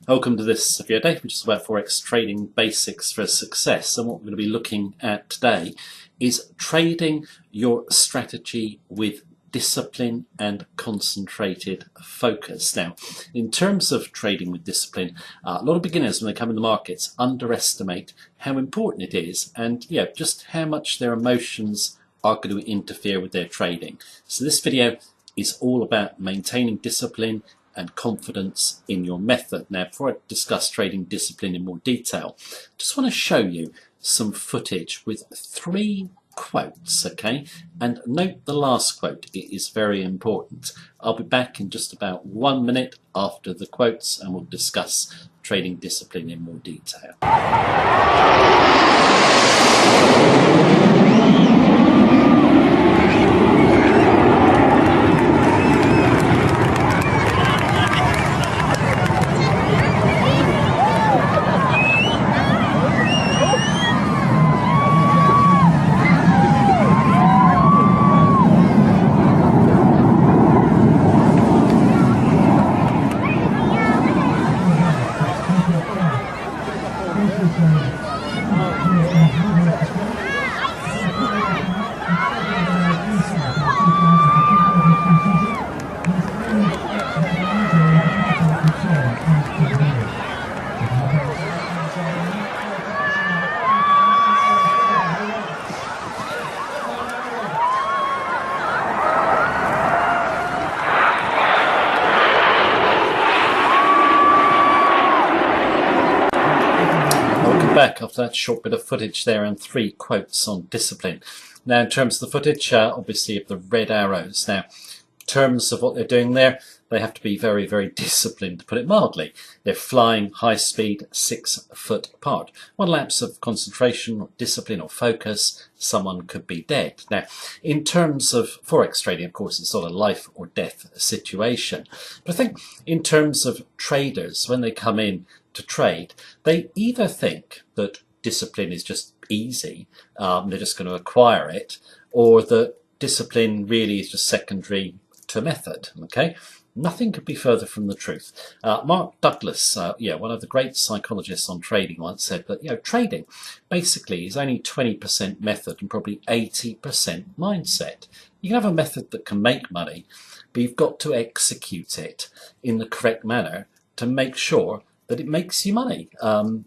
Welcome to this video day, which is about Forex trading basics for success. And what we're going to be looking at today is trading your strategy with discipline and concentrated focus. Now, in terms of trading with discipline, a lot of beginners, when they come in the markets, underestimate how important it is and just how much their emotions are going to interfere with their trading. So this video is all about maintaining discipline and confidence in your method. Now, before I discuss trading discipline in more detail, just want to show you some footage with 3 quotes, okay? And note the last quote, it is very important. I'll be back in just about 1 minute after the quotes and we'll discuss trading discipline in more detail. Back after that short bit of footage there and 3 quotes on discipline. Now, in terms of the footage, obviously of the red arrows. Now, in terms of what they're doing there, they have to be very, very disciplined, to put it mildly. They're flying high speed, 6 foot apart. 1 lapse of concentration or discipline or focus, someone could be dead. Now, in terms of Forex trading, of course, it's not a life or death situation. But I think in terms of traders, when they come in to trade, they either think that discipline is just easy, they're just going to acquire it, or that discipline really is just secondary to method. Okay, nothing could be further from the truth. Mark Douglas, one of the great psychologists on trading, once said that trading basically is only 20% method and probably 80% mindset. You can have a method that can make money, but you've got to execute it in the correct manner to make sure that it makes you money.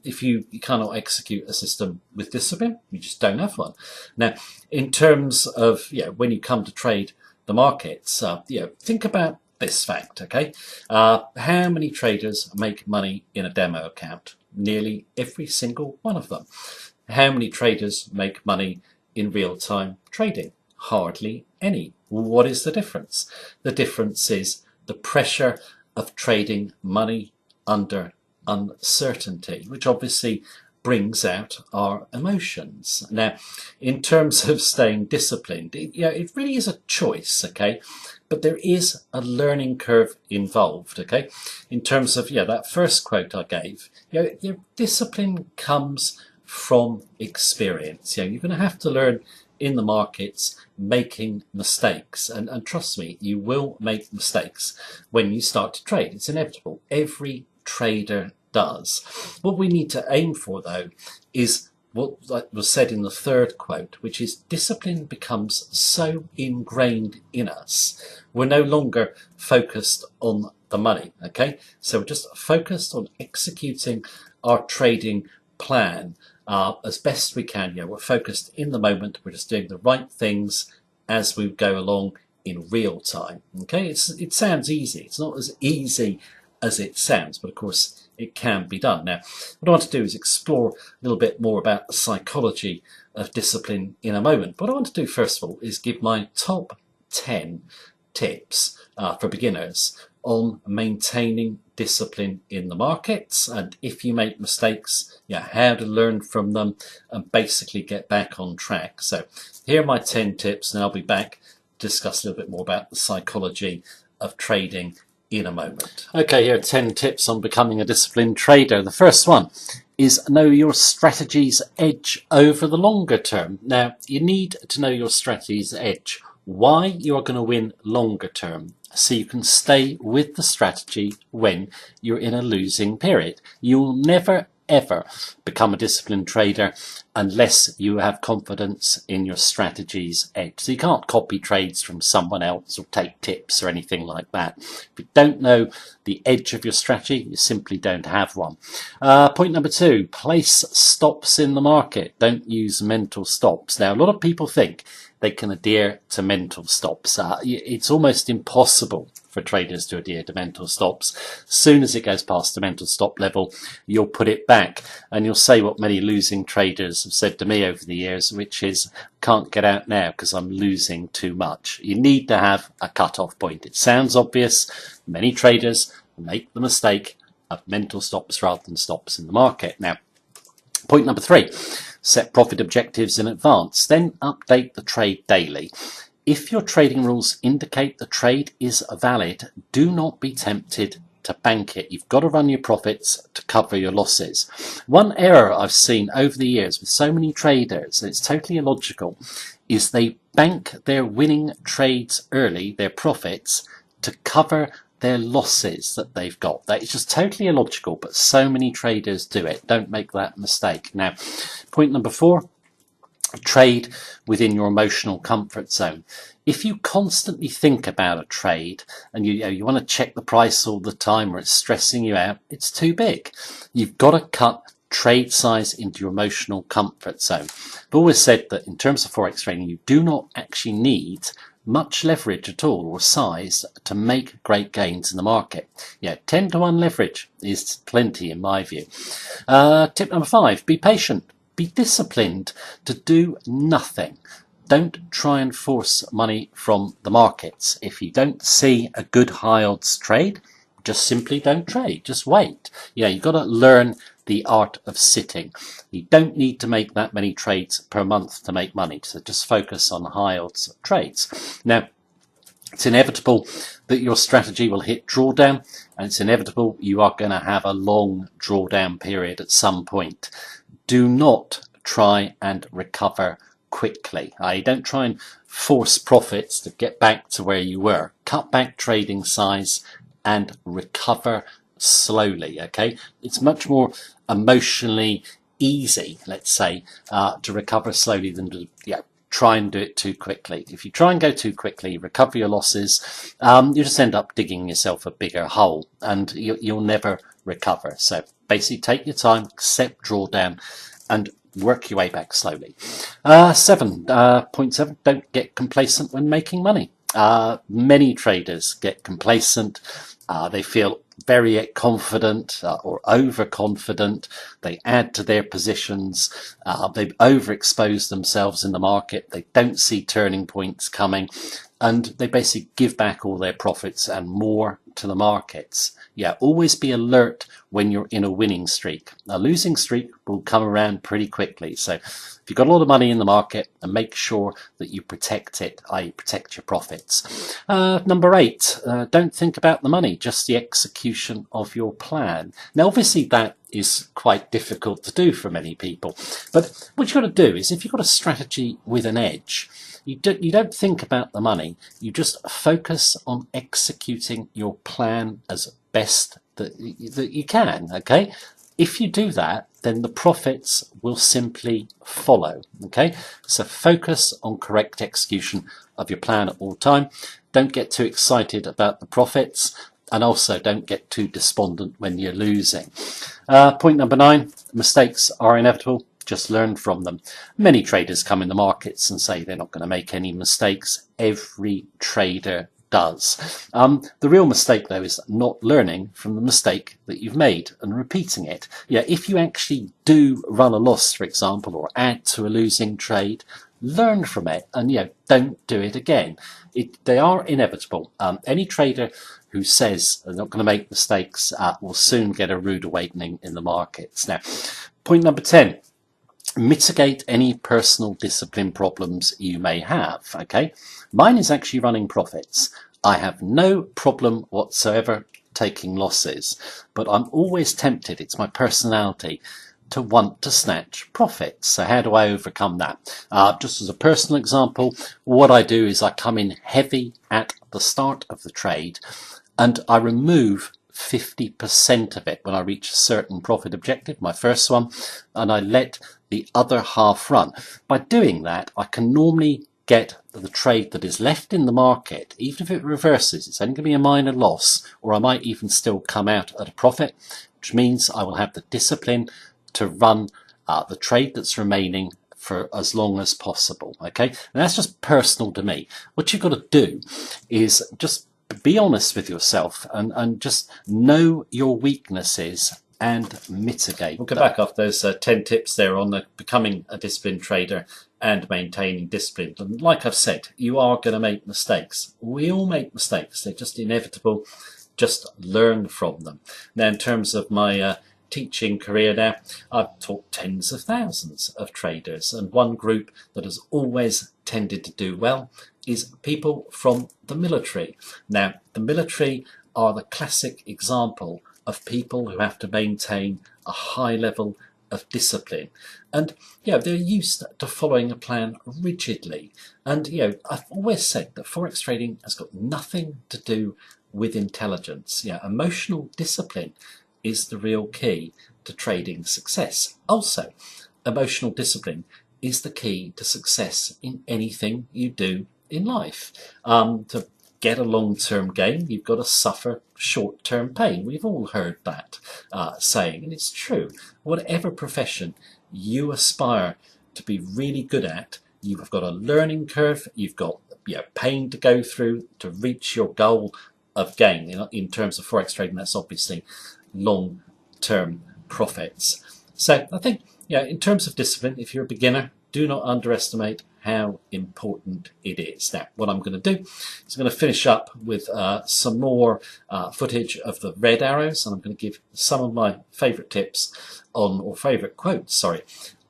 If you cannot execute a system with discipline, you just don't have one. Now, in terms of when you come to trade the markets, think about this fact, okay? How many traders make money in a demo account? Nearly every single one of them. How many traders make money in real-time trading? Hardly any. What is the difference? The difference is the pressure of trading money under uncertainty, which obviously brings out our emotions. Now, in terms of staying disciplined, it really is a choice, okay? But there is a learning curve involved, okay? In terms of, that first quote I gave, your discipline comes from experience. You're going to have to learn in the markets making mistakes, and trust me, you will make mistakes when you start to trade. It's inevitable. Every trader does. What we need to aim for, though, is what was said in the third quote, which is discipline becomes so ingrained in us, we're no longer focused on the money, okay? So we're just focused on executing our trading plan as best we can. We're focused in the moment, we're just doing the right things as we go along in real time, okay? It sounds easy. It's not as easy as it sounds, but of course it can be done. Now, what I want to do is explore a little bit more about the psychology of discipline in a moment. What I want to do first of all is give my top 10 tips for beginners on maintaining discipline in the markets, and if you make mistakes, how to learn from them and basically get back on track. So here are my 10 tips, and I'll be back to discuss a little bit more about the psychology of trading in a moment. Okay, here are 10 tips on becoming a disciplined trader. The first one is know your strategy's edge over the longer term. Now, you need to know your strategy's edge why you are going to win longer term, so you can stay with the strategy when you're in a losing period. You'll never ever become a disciplined trader unless you have confidence in your strategy's edge. So you can't copy trades from someone else or take tips or anything like that. If you don't know the edge of your strategy, you simply don't have one. Point number 2, place stops in the market. Don't use mental stops. Now, a lot of people think they can adhere to mental stops. It's almost impossible for traders to adhere to mental stops. As soon as it goes past the mental stop level, you'll put it back and you'll say what many losing traders have said to me over the years, which is, can't get out now because I'm losing too much. You need to have a cut-off point. It sounds obvious. Many traders make the mistake of mental stops rather than stops in the market. Now, point number 3, set profit objectives in advance, then update the trade daily. If your trading rules indicate the trade is valid, do not be tempted to bank it. You've got to run your profits to cover your losses. One error I've seen over the years with so many traders, and it's totally illogical, is they bank their winning trades early, their profits, to cover their losses that they've got. That is just totally illogical, but so many traders do it. Don't make that mistake. Now, point number 4, trade within your emotional comfort zone. If you constantly think about a trade and you want to check the price all the time or it's stressing you out, it's too big. You've got to cut trade size into your emotional comfort zone. I've always said that in terms of Forex trading, you do not actually need much leverage at all or size to make great gains in the market. 10 to 1 leverage is plenty in my view. Tip number 5, be patient. Be disciplined to do nothing. Don't try and force money from the markets. If you don't see a good high odds trade, just simply don't trade. Just wait. You've got to learn the art of sitting. You don't need to make that many trades per month to make money. So just focus on high odds trades. Now, it's inevitable that your strategy will hit drawdown, and it's inevitable you are going to have a long drawdown period at some point. Do not try and recover quickly. Don't try and force profits to get back to where you were. Cut back trading size and recover slowly. Okay, it's much more emotionally easy, let's say, to recover slowly than to try and do it too quickly. If you try and go too quickly, recover your losses, you just end up digging yourself a bigger hole and you'll never recover. So basically take your time, accept drawdown and work your way back slowly. 7.7, don't get complacent when making money. Many traders get complacent. They feel very confident or overconfident. They add to their positions. They've overexposed themselves in the market. They don't see turning points coming. And they basically give back all their profits and more to the markets. Always be alert when you're in a winning streak. A losing streak will come around pretty quickly. So if you've got a lot of money in the market, and make sure that you protect it, i.e. protect your profits. Number 8, don't think about the money, just the execution of your plan. Now, obviously that is quite difficult to do for many people. But what you've got to do is, if you've got a strategy with an edge, you don't think about the money. You just focus on executing your plan as best that you can. Okay, if you do that, then the profits will simply follow. Okay, so focus on correct execution of your plan at all time. Don't get too excited about the profits, and also don't get too despondent when you're losing. Point number 9, mistakes are inevitable. Just learn from them. Many traders come in the markets and say they're not going to make any mistakes. Every trader does. The real mistake, though, is not learning from the mistake that you've made and repeating it. If you actually do run a loss, for example, or add to a losing trade, learn from it and don't do it again. They are inevitable. Any trader who says they're not going to make mistakes will soon get a rude awakening in the markets. Now, point number 10. Mitigate any personal discipline problems you may have. Okay, mine is actually running profits. I have no problem whatsoever taking losses, but I'm always tempted, it's my personality, to want to snatch profits. So how do I overcome that? Just as a personal example, what I do is I come in heavy at the start of the trade and I remove 50% of it when I reach a certain profit objective, my first one, and I let the other half run. By doing that, I can normally get the trade that is left in the market, even if it reverses, it's only going to be a minor loss, or I might even still come out at a profit, which means I will have the discipline to run the trade that's remaining for as long as possible. Okay, and that's just personal to me. What you've got to do is just be honest with yourself and just know your weaknesses and mitigate. We'll go back off those 10 tips there on becoming a disciplined trader and maintaining discipline. And like I've said, you are going to make mistakes. We all make mistakes. They're just inevitable. Just learn from them. Now, in terms of my teaching career now, I've taught tens of thousands of traders, and one group that has always tended to do well is people from the military. Now, the military are the classic example of people who have to maintain a high level of discipline, and they're used to following a plan rigidly. And I've always said that forex trading has got nothing to do with intelligence. Emotional discipline is the real key to trading success. Also, emotional discipline is the key to success in anything you do in life. To get a long-term gain, you've got to suffer short-term pain. We've all heard that saying, and it's true. Whatever profession you aspire to be really good at, you've got a learning curve, you've got pain to go through to reach your goal of gain. In terms of forex trading, that's obviously long-term profits. So I think, in terms of discipline, if you're a beginner, do not underestimate how important it is. Now, what I'm going to do is I'm going to finish up with some more footage of the red arrows, and I'm going to give some of my favourite tips or favourite quotes,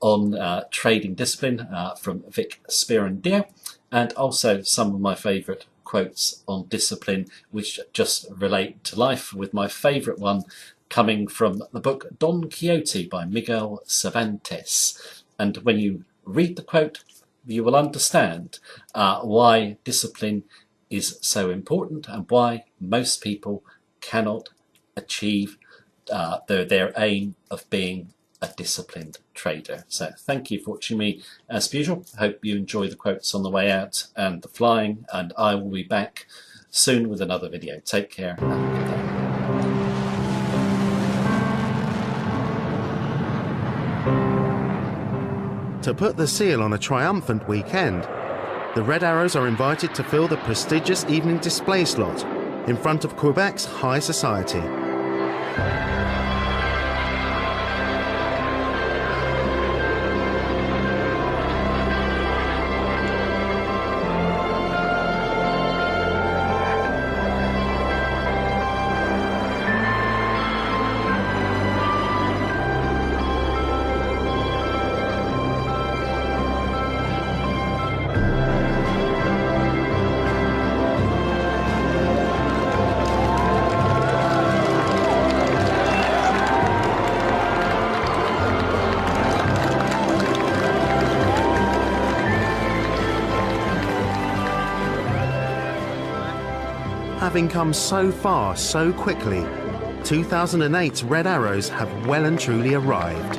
on trading discipline from Vic Spearandier, and also some of my favourite quotes on discipline which just relate to life, with my favourite one coming from the book Don Quixote by Miguel Cervantes. And when you read the quote, you will understand why discipline is so important and why most people cannot achieve their aim of being a disciplined trader. So thank you for watching me as usual. I hope you enjoy the quotes on the way out and the flying, and I will be back soon with another video. Take care. Have a good day. To put the seal on a triumphant weekend, the Red Arrows are invited to fill the prestigious evening display slot in front of Quebec's high society. Having come so far so quickly, 2008's Red Arrows have well and truly arrived.